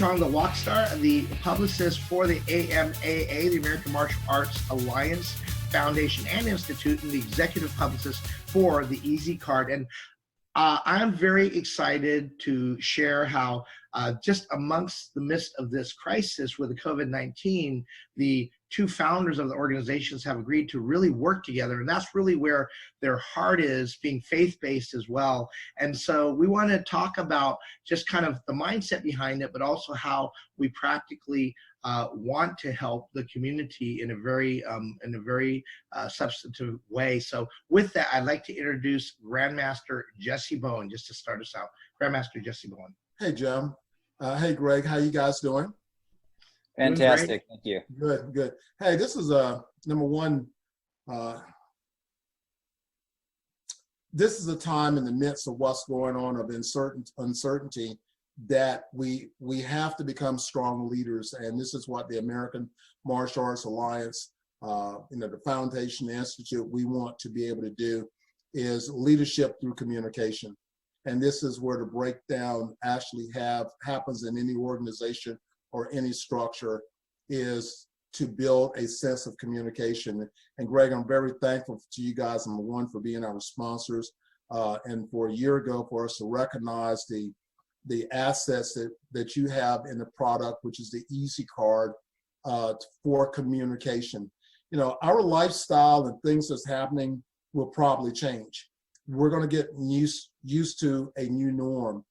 Chong, the Wok Star, the publicist for the AMAA, the American Martial Arts Alliance Foundation and Institute, and the executive publicist for the EZcard. And I'm very excited to share how just amongst the midst of this crisis with the COVID-19, the two founders of the organizations have agreed to really work together. And that's really where their heart is, being faith-based as well. And so we want to talk about just kind of the mindset behind it, but also how we practically want to help the community in a very substantive way. So with that, I'd like to introduce Grandmaster Jessie Bowen, just to start us out. Grandmaster Jessie Bowen. Hey, Jim. Hey, Greg. How you guys doing? Fantastic. Thank you. Good, good. Hey, this is number one. This is a time in the midst of what's going on of uncertainty that we have to become strong leaders, and this is what the American Martial Arts Alliance, the Foundation, the Institute, we want to be able to do is leadership through communication. And this is where the breakdown actually happens in any organization or any structure, is to build a sense of communication. And Greg, I'm very thankful to you guys, number one, for being our sponsors, and for a year ago for us to recognize the assets that you have in the product, which is the EZcard, for communication. You know, our lifestyle and things that's happening will probably change. We're going to get used to a new norm.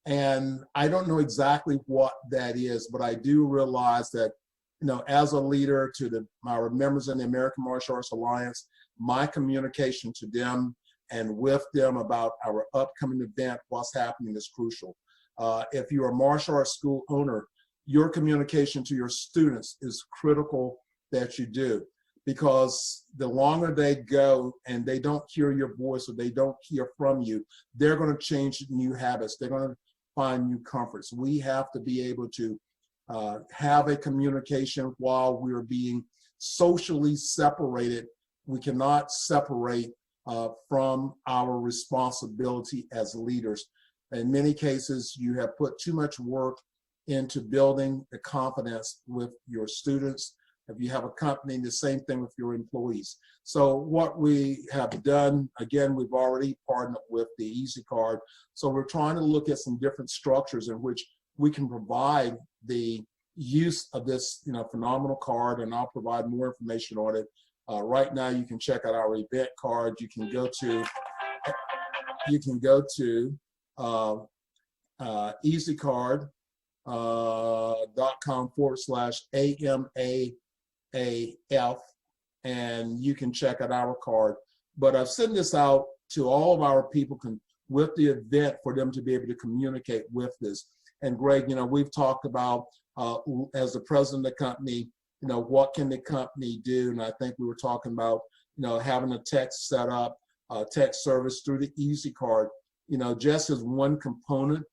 And I don't know exactly what that is, but I do realize that, you know, as a leader to our members in the American Martial Arts Alliance, my communication to them and with them about our upcoming event, what's happening, is crucial. If you're a martial arts school owner, your communication to your students is critical that you do, because the longer they go and they don't hear your voice or they don't hear from you, they're going to change new habits. They're going to find new comforts. We have to be able to have a communication while we're being socially separated. We cannot separate from our responsibility as leaders. In many cases, you have put too much work into building the confidence with your students. If you have a company, the same thing with your employees. So what we have done, again, we've already partnered with the EZcard. So we're trying to look at some different structures in which we can provide the use of this, phenomenal card, and I'll provide more information on it. Right now, you can check out our event card. You can go to EZcard.com/AMAAF, and you can check out our card. But I've sent this out to all of our people with the event for them to be able to communicate with this. And Greg, we've talked about, as the president of the company, what can the company do? And I think we were talking about, having a text set up, text service through the EZcard. Just as one component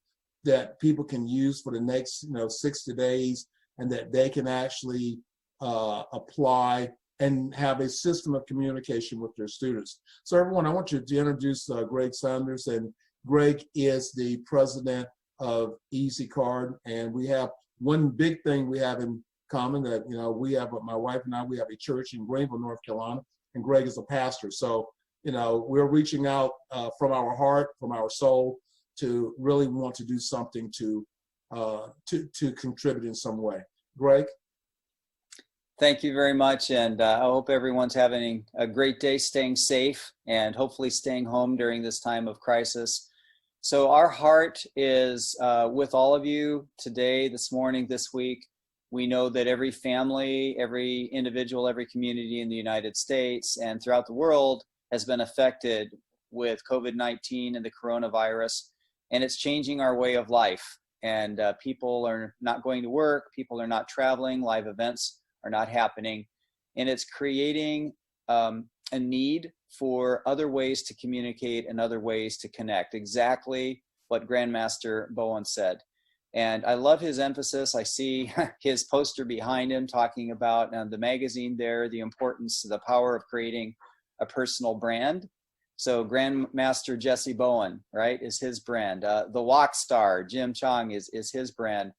that people can use for the next, 60 days, and that they can actually apply and have a system of communication with their students. So everyone, I want you to introduce Greg Saunders, and Greg is the president of EZcard, and we have one big thing we have in common, that we have, my wife and I, we have a church in Greenville, North Carolina, and Greg is a pastor. So we're reaching out from our heart, from our soul, to really want to do something to contribute in some way. Greg? Thank you very much, and I hope everyone's having a great day, staying safe, and hopefully staying home during this time of crisis. So our heart is with all of you today, this morning, this week. We know that every family, every individual, every community in the United States and throughout the world has been affected with COVID-19 and the coronavirus, and it's changing our way of life. And people are not going to work, people are not traveling, live events are not happening, and it's creating a need for other ways to communicate and other ways to connect. Exactly what Grandmaster Bowen said. And I love his emphasis. I see his poster behind him talking about the magazine there, the importance, the power of creating a personal brand. So Grandmaster Jessie Bowen, right, is his brand. The Wok Star, Chong, is his brand.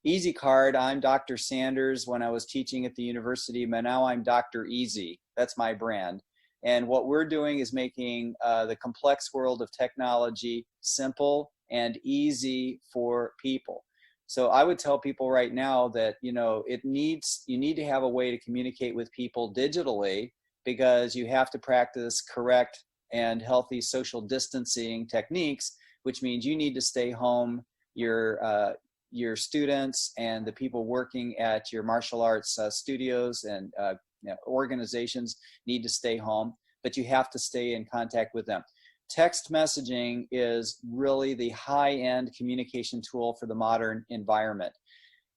EZcard, I'm Dr. Sanders when I was teaching at the university, but now I'm Dr. Easy. That's my brand. And what we're doing is making the complex world of technology simple and easy for people. So I would tell people right now that, you know, you need to have a way to communicate with people digitally, because you have to practice correct and healthy social distancing techniques, which means you need to stay home. Your students and the people working at your martial arts studios and organizations need to stay home, but you have to stay in contact with them. Text messaging is really the high-end communication tool for the modern environment.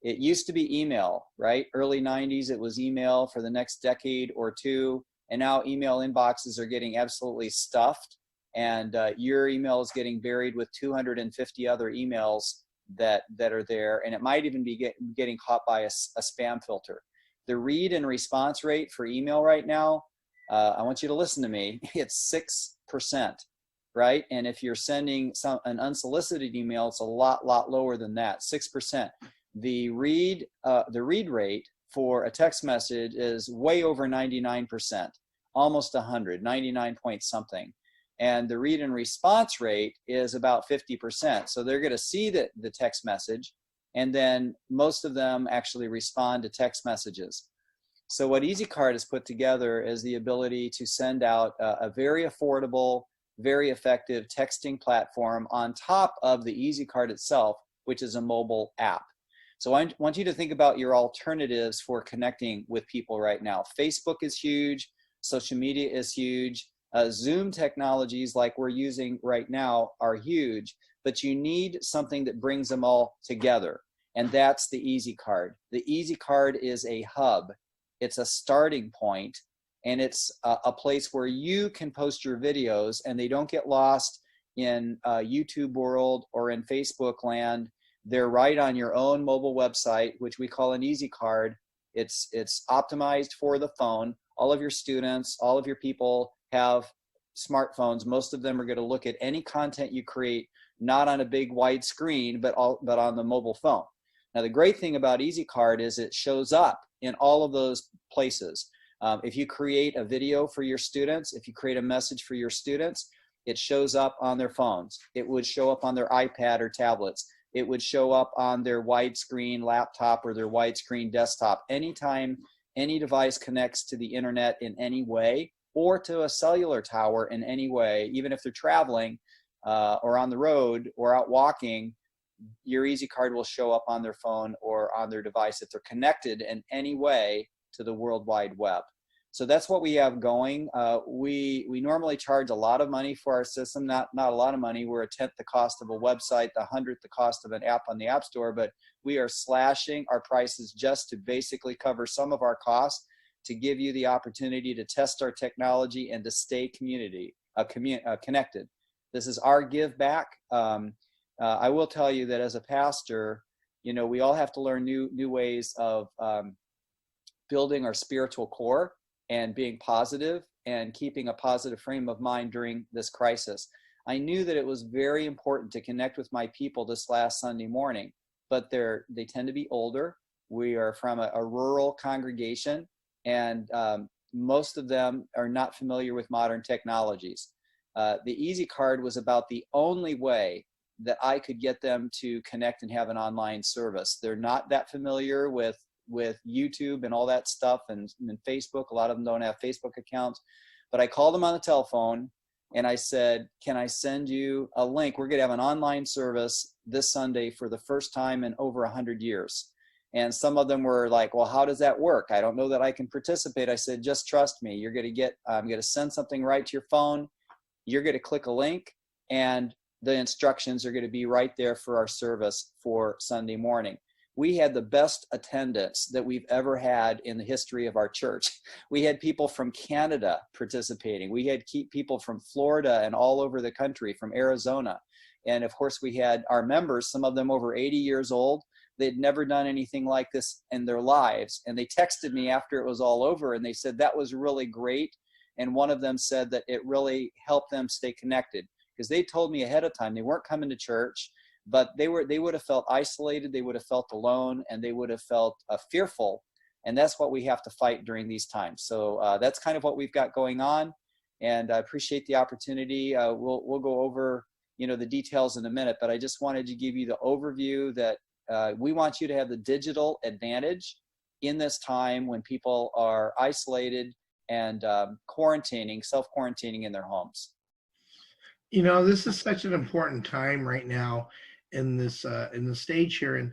It used to be email, right? Early 90s, it was email for the next decade or two, and now email inboxes are getting absolutely stuffed, and your email is getting buried with 250 other emails that are there, and it might even be getting caught by a spam filter. The read and response rate for email right now, I want you to listen to me, it's 6%, right? And if you're sending an unsolicited email, it's a lot lower than that, 6%. The read rate for a text message is way over 99%, almost 100, 99 point something. And the read and response rate is about 50%. So they're going to see the text message, and then most of them actually respond to text messages. So what EZcard has put together is the ability to send out a very affordable, very effective texting platform on top of the EZcard itself, which is a mobile app. So I want you to think about your alternatives for connecting with people right now. Facebook is huge. Social media is huge. Zoom technologies like we're using right now are huge, but you need something that brings them all together, and that's the EZcard. The EZcard is a hub. It's a starting point, and it's a place where you can post your videos, and they don't get lost in YouTube world or in Facebook land. They're right on your own mobile website, which we call an EZcard. It's optimized for the phone. All of your students, all of your people have smartphones. Most of them are going to look at any content you create, not on a big wide screen, but on the mobile phone. Now, the great thing about EZcard is it shows up in all of those places. If you create a video for your students, if you create a message for your students, it shows up on their phones. It would show up on their iPad or tablets. It would show up on their widescreen laptop or their widescreen desktop. Anytime any device connects to the internet in any way, or to a cellular tower in any way, even if they're traveling or on the road or out walking, your EZcard will show up on their phone or on their device if they're connected in any way to the World Wide Web. So that's what we have going. We normally charge a lot of money for our system, not a lot of money. We're a tenth the cost of a website, the 100th the cost of an app on the App Store, but we are slashing our prices just to basically cover some of our costs, to give you the opportunity to test our technology and to stay connected. This is our give back. I will tell you that as a pastor, you know, we all have to learn new ways of building our spiritual core and being positive and keeping a positive frame of mind during this crisis. I knew that it was very important to connect with my people this last Sunday morning, but they tend to be older. We are from a rural congregation, and most of them are not familiar with modern technologies. The EZcard was about the only way that I could get them to connect and have an online service. They're not that familiar with YouTube and all that stuff, and Facebook. A lot of them don't have Facebook accounts. But I called them on the telephone and I said, can I send you a link? We're going to have an online service this Sunday for the first time in over 100 years. And some of them were like, well, how does that work? I don't know that I can participate. I said, just trust me. You're going to I'm going to send something right to your phone. You're going to click a link, and the instructions are going to be right there for our service for Sunday morning. We had the best attendance that we've ever had in the history of our church. We had people from Canada participating. We had people from Florida and all over the country, from Arizona. And of course, we had our members, some of them over 80 years old. They'd never done anything like this in their lives. And they texted me after it was all over, and they said, that was really great. And one of them said that it really helped them stay connected, because they told me ahead of time they weren't coming to church. but they would have felt isolated, they would have felt alone, and they would have felt fearful. And that's what we have to fight during these times. So that's kind of what we've got going on. And I appreciate the opportunity. We'll go over, the details in a minute, but I just wanted to give you the overview that we want you to have the digital advantage in this time when people are isolated and self-quarantining in their homes. This is such an important time right now in the stage here. And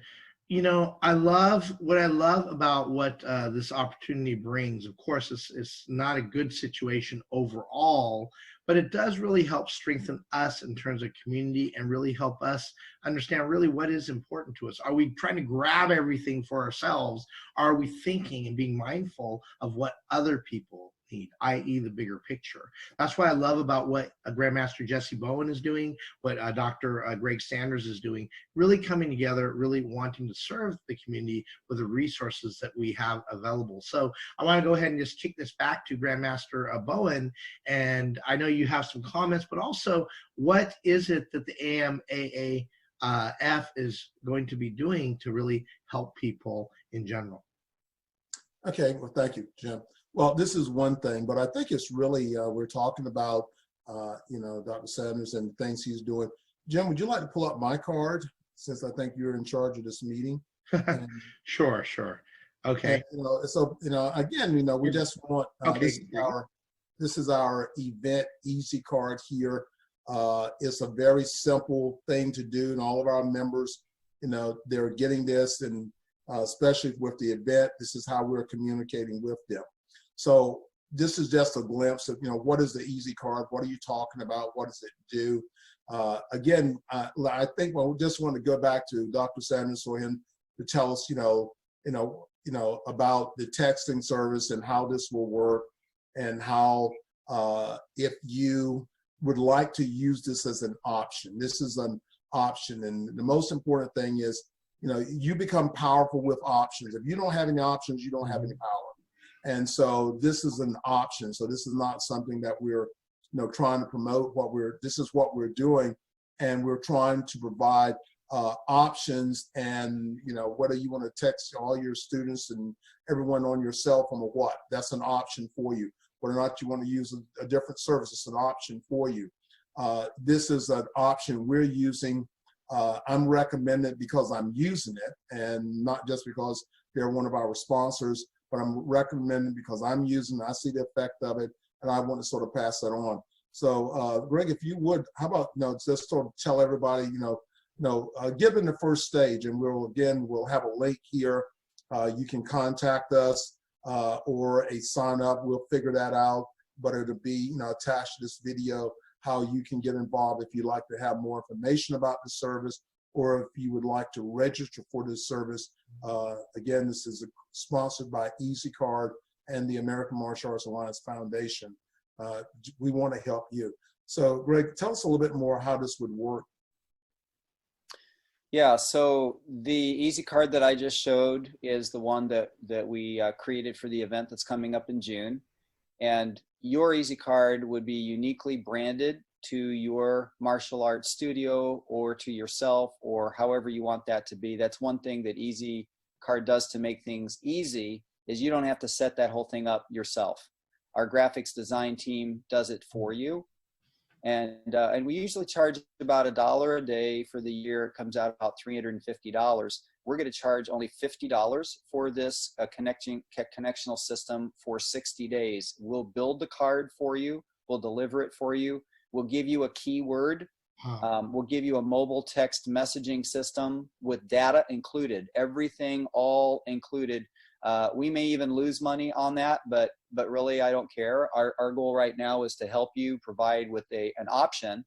what I love about what this opportunity brings. Of course, it's not a good situation overall, but it does really help strengthen us in terms of community and really help us understand really what is important to us. Are we trying to grab everything for ourselves? Are we thinking and being mindful of what other people need, i.e. the bigger picture? That's what I love about what Grandmaster Jessie Bowen is doing, what Dr. Greg Sanders is doing, really coming together, really wanting to serve the community with the resources that we have available. So I want to go ahead and just kick this back to Grandmaster Bowen, and I know you have some comments, but also what is it that the AMAAF is going to be doing to really help people in general? Okay, well, thank you, Jim. Well, this is one thing, but I think it's really, we're talking about, Dr. Sanders and things he's doing. Jim, would you like to pull up my card, since I think you're in charge of this meeting? And, Sure. Okay. And, again, we just want, Okay. this is our event EZcard here. It's a very simple thing to do, and all of our members, they're getting this, and especially with the event, this is how we're communicating with them. So this is just a glimpse of, what is the EZcard? What are you talking about? What does it do? Again, I think we just want to go back to Dr. Sanders for him to tell us, about the texting service and how this will work, and how if you would like to use this as an option. This is an option, and the most important thing is, you become powerful with options. If you don't have any options, you don't have any power. And so this is an option. So this is not something that we're, trying to promote. This is what we're doing, and we're trying to provide options. And whether you want to text all your students and everyone on your cell phone or what, that's an option for you. Whether or not you want to use a different service, it's an option for you. This is an option we're using. I'm recommending it because I'm using it, and not just because they're one of our sponsors, but I'm recommending because I'm using it, I see the effect of it, and I want to sort of pass that on. So, Greg, if you would, how about, just sort of tell everybody, given the first stage, and we'll have a link here. You can contact us or a sign up. We'll figure that out, but it'll be, attached to this video, how you can get involved if you'd like to have more information about the service, or if you would like to register for this service. Again, this is sponsored by EZcard and the American Martial Arts Alliance Foundation. We want to help you. So, Greg, tell us a little bit more how this would work. Yeah, so the EZcard that I just showed is the one that we created for the event that's coming up in June. And your EZcard would be uniquely branded to your martial arts studio or to yourself, or however you want that to be. That's one thing that EZcard does to make things easy, is you don't have to set that whole thing up yourself. Our graphics design team does it for you. And we usually charge about $1 a day for the year. It comes out about $350. We're going to charge only $50 for this connectional system for 60 days. We'll build the card for you. We'll deliver it for you. We'll give you a keyword. We'll give you a mobile text messaging system with data included, everything all included. We may even lose money on that, but really I don't care. Our goal right now is to help you provide with an option,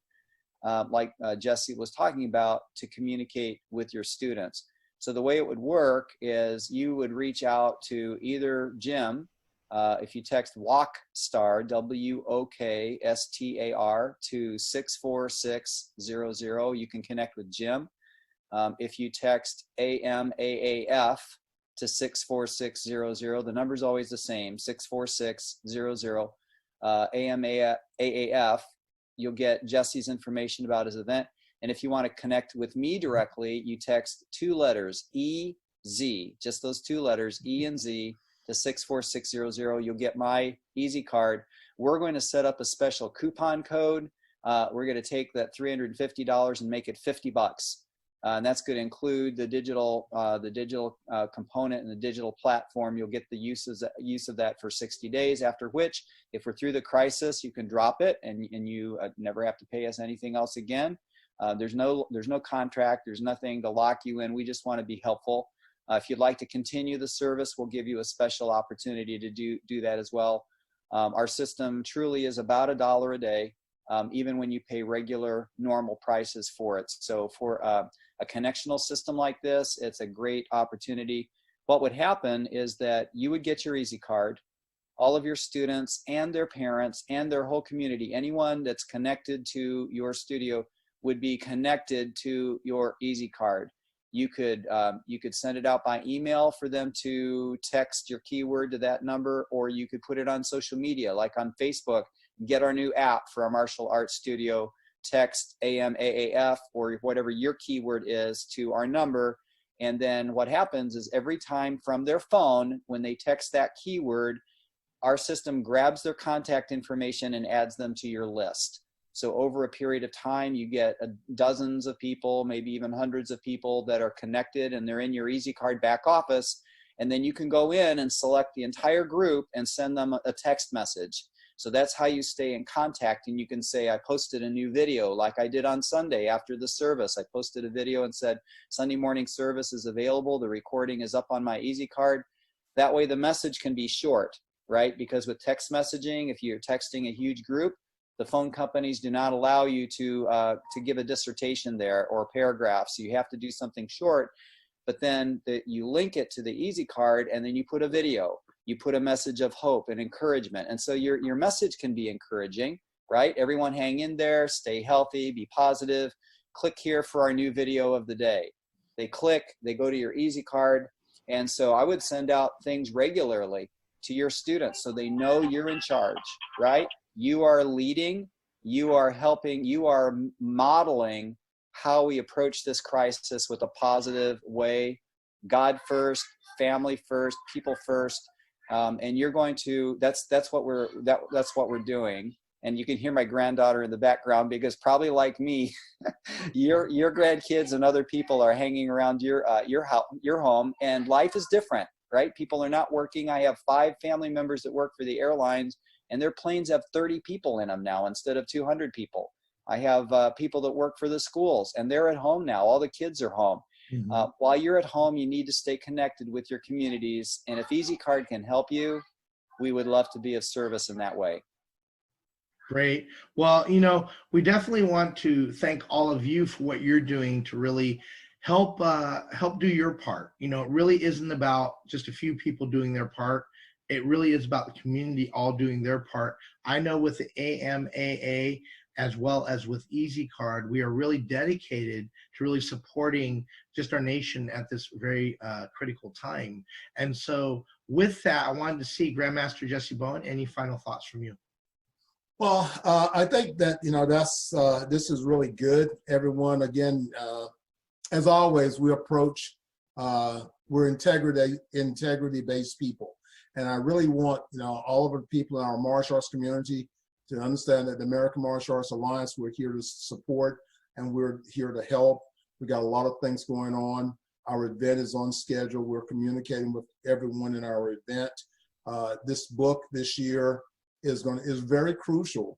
like Jessie was talking about, to communicate with your students. So the way it would work is you would reach out to either Jim. If you text Wok Star, WOKSTAR, to 64600, you can connect with Jim. If you text AMAAF to 64600, the number's always the same, 64600, AMAAF, you'll get Jesse's information about his event. And if you want to connect with me directly, you text 2 letters, EZ, just those 2 letters, E and Z, to 64600. You'll get my EZcard. We're going to set up a special coupon code. We're going to take that $350 and make it $50. And that's going to include the digital component and the digital platform. You'll get the use of that for 60 days, after which, if we're through the crisis, you can drop it and you never have to pay us anything else again. There's no contract. There's nothing to lock you in. We just want to be helpful. If you'd like to continue the service, we'll give you a special opportunity to do that as well. Our system truly is about $1 a day, even when you pay regular, normal prices for it. So for a connectional system like this, it's a great opportunity. What would happen is that you would get your EZcard, all of your students and their parents and their whole community, anyone that's connected to your studio would be connected to your EZcard. You could send it out by email for them to text your keyword to that number, or you could put it on social media, like on Facebook. Get our new app for our martial arts studio, text AMAAF or whatever your keyword is to our number. And then what happens is every time from their phone, when they text that keyword, our system grabs their contact information and adds them to your list. So over a period of time, you get dozens of people, maybe even hundreds of people that are connected, and they're in your EZcard back office. And then you can go in and select the entire group and send them a text message. So that's how you stay in contact. And you can say, I posted a new video like I did on Sunday after the service. I posted a video and said, Sunday morning service is available. The recording is up on my EZcard. That way the message can be short, right? Because with text messaging, if you're texting a huge group, the phone companies do not allow you to give a dissertation there or a paragraph. So you have to do something short, but then you link it to the EZcard, and then you put a video. You put a message of hope and encouragement. And so your message can be encouraging, right? Everyone hang in there, stay healthy, be positive. Click here for our new video of the day. They click, they go to your EZcard. And so I would send out things regularly to your students so they know you're in charge, right? You are leading, you are helping, you are modeling how we approach this crisis with a positive way. God first, family first, people first. And you're going to, that's what we're doing. And you can hear my granddaughter in the background, because probably like me, your grandkids and other people are hanging around your home, and life is different, right? People are not working. I have 5 family members that work for the airlines, and their planes have 30 people in them now instead of 200 people. I have people that work for the schools, and they're at home now. All the kids are home. Mm-hmm. While you're at home, you need to stay connected with your communities. And if EZcard can help you, we would love to be of service in that way. Great. Well, we definitely want to thank all of you for what you're doing to really help do your part. It really isn't about just a few people doing their part. It really is about the community all doing their part. I know with the AMAA, as well as with EZcard, we are really dedicated to really supporting just our nation at this very critical time. And so with that, I wanted to see Grandmaster Jessie Bowen, any final thoughts from you? Well, I think that, this is really good. Everyone, again, as always, we approach, we're integrity-based people. And I really want, all of the people in our martial arts community to understand that the American Martial Arts Alliance, we're here to support and we're here to help. We got a lot of things going on. Our event is on schedule. We're communicating with everyone in our event. This book this year is very crucial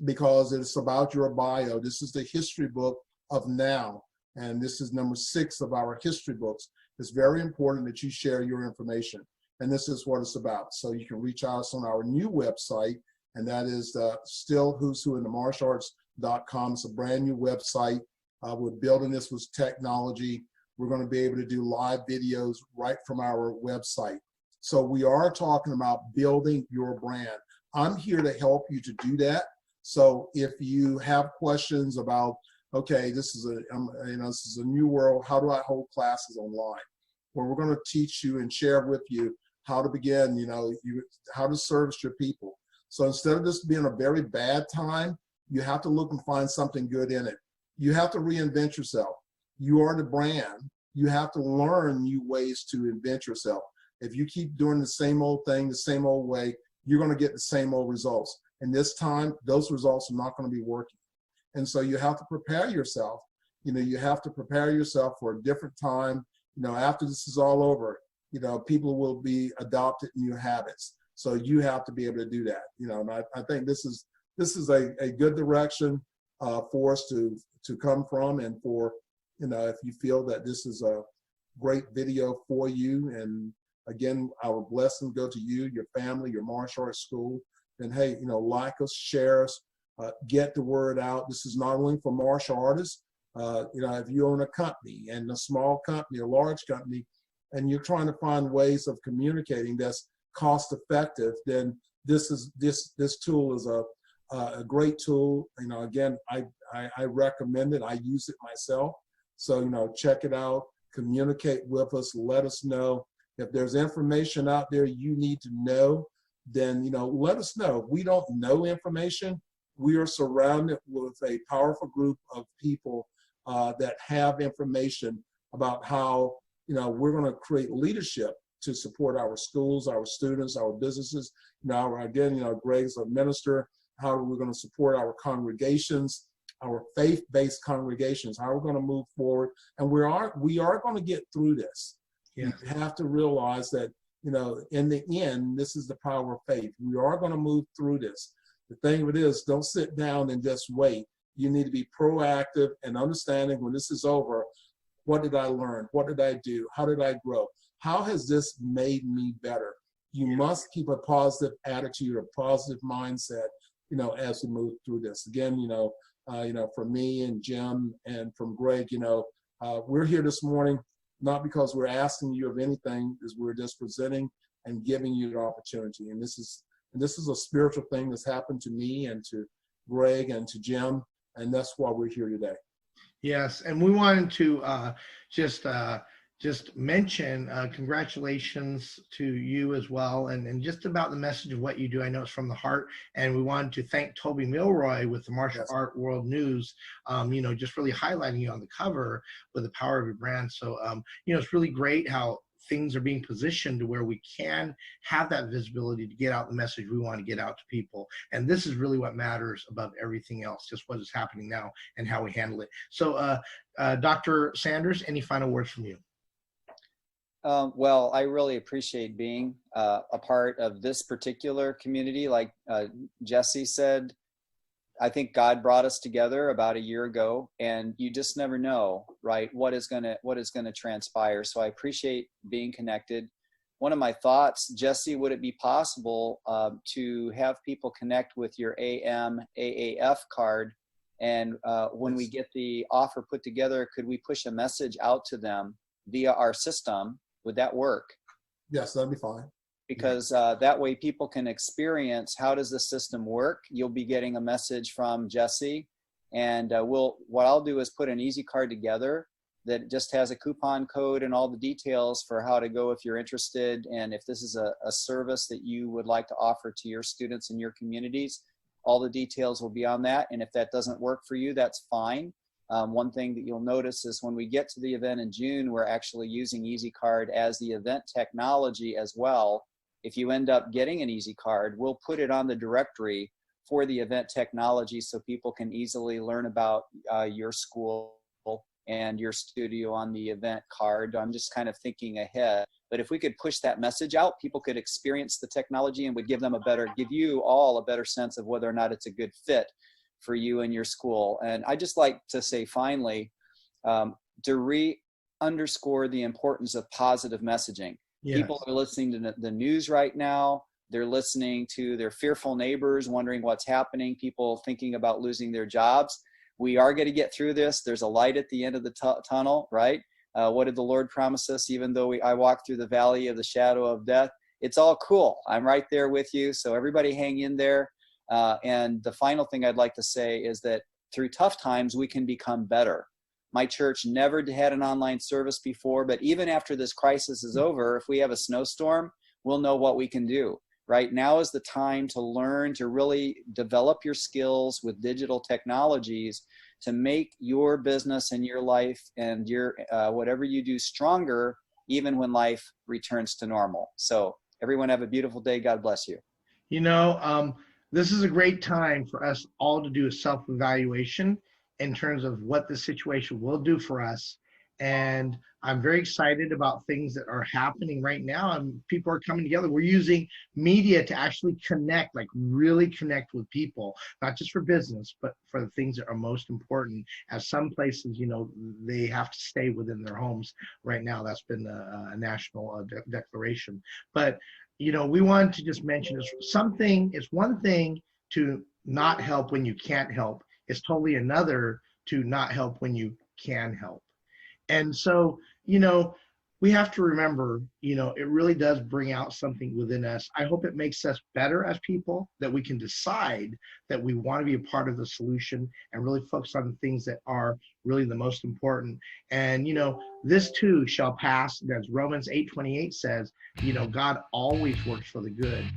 because it's about your bio. This is the history book of now, and this is number 6 of our history books. It's very important that you share your information, and this is what it's about. So you can reach us on our new website, and that is still who's who in the martial arts.com. It's a brand new website. We're building this with technology. We're going to be able to do live videos right from our website. So we are talking about building your brand. I'm here to help you to do that. So if you have questions about, okay, this is a new world, how do I hold classes online? Well, we're going to teach you and share with you how to begin, how to service your people. So instead of this being a very bad time, you have to look and find something good in it. You have to reinvent yourself. You are the brand. You have to learn new ways to invent yourself. If you keep doing the same old thing, the same old way, you're going to get the same old results. And this time, those results are not going to be working. And so you have to prepare yourself. You have to prepare yourself for a different time. After this is all over, people will be adopted new habits. So you have to be able to do that. And I think this is a good direction for us to come from, and for, if you feel that this is a great video for you, and again, our blessings go to you, your family, your martial arts school, then hey, like us, share us, get the word out. This is not only for martial artists. If you own a company, and a small company, a large company, and you're trying to find ways of communicating that's cost effective, then this tool is a great tool. Again, I recommend it. I use it myself. So, check it out, communicate with us, let us know. If there's information out there you need to know, then, let us know. If we don't know information, we are surrounded with a powerful group of people that have information about how, we're going to create leadership to support our schools, our students, our businesses. Again, Greg's a minister. How are we going to support our congregations, our faith-based congregations? How are we going to move forward? And we are going to get through this. Yeah. You have to realize that, in the end, this is the power of faith. We are going to move through this. The thing of it is, don't sit down and just wait. You need to be proactive and understanding when this is over. What did I learn? What did I do? How did I grow? How has this made me better? You must keep a positive attitude, a positive mindset, as we move through this. Again, from me and Jim and from Greg, we're here this morning, not because we're asking you of anything, is we're just presenting and giving you the opportunity. And this is a spiritual thing that's happened to me and to Greg and to Jim, and that's why we're here today. Yes, and we wanted to just mention congratulations to you as well, and just about the message of what you do. I know it's from the heart, and we wanted to thank Toby Milroy with the Martial Art World News, just really highlighting you on the cover with the power of your brand. So, it's really great how things are being positioned to where we can have that visibility to get out the message we want to get out to people. And this is really what matters above everything else, just what is happening now and how we handle it. So, Dr. Sanders, any final words from you? Well, I really appreciate being a part of this particular community. Like Jessie said, I think God brought us together about a year ago, and you just never know, right, what is gonna transpire. So I appreciate being connected. One of my thoughts, Jessie, would it be possible to have people connect with your AMAAF card, and when we get the offer put together, could we push a message out to them via our system? Would that work? Yes, that'd be fine. Because that way people can experience how does the system work. You'll be getting a message from Jessie, and what I'll do is put an EZcard together that just has a coupon code and all the details for how to go if you're interested, and if this is a service that you would like to offer to your students in your communities. All the details will be on that, and if that doesn't work for you, that's fine. One thing that you'll notice is when we get to the event in June, we're actually using EZcard as the event technology as well. If you end up getting an EZcard, we'll put it on the directory for the event technology so people can easily learn about your school and your studio on the event card. I'm just kind of thinking ahead. But if we could push that message out, people could experience the technology and would give you all a better sense of whether or not it's a good fit for you and your school. And I just like to say finally, to underscore the importance of positive messaging. Yes. People are listening to the news right now. They're listening to their fearful neighbors, wondering what's happening, people thinking about losing their jobs. We are going to get through this. There's a light at the end of the tunnel, right? What did the Lord promise us? Even though I walk through the valley of the shadow of death, it's all cool. I'm right there with you. So everybody hang in there. And the final thing I'd like to say is that through tough times, we can become better. My church never had an online service before, but even after this crisis is over, if we have a snowstorm, we'll know what we can do. Right now is the time to learn to really develop your skills with digital technologies to make your business and your life and your whatever you do stronger, even when life returns to normal. So everyone have a beautiful day. God bless you. You know, this is a great time for us all to do a self-evaluation in terms of what the situation will do for us. And I'm very excited about things that are happening right now, and people are coming together. We're using media to actually connect, like really connect with people, not just for business, but for the things that are most important. As some places, you know, they have to stay within their homes right now. That's been a national declaration. But, you know, we wanted to just mention it's one thing to not help when you can't help. It's totally another to not help when you can help. And so, you know, we have to remember, you know, it really does bring out something within us. I hope it makes us better as people, that we can decide that we want to be a part of the solution and really focus on the things that are really the most important. And, you know, this too shall pass. As Romans 8:28 says, you know, God always works for the good,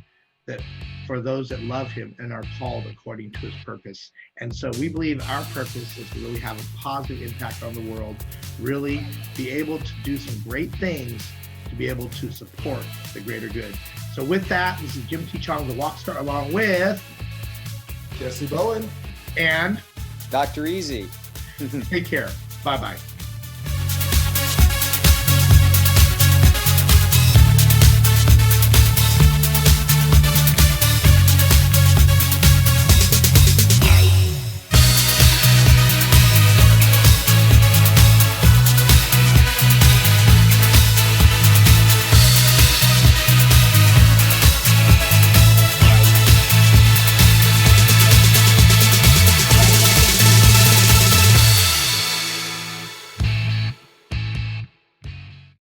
that for those that love him and are called according to his purpose. And so we believe our purpose is to really have a positive impact on the world, really be able to do some great things to be able to support the greater good. So with that, this is Jim T. Chong, the Wok Star, along with Jessie Bowen and Dr. Easy. Take care. Bye-bye.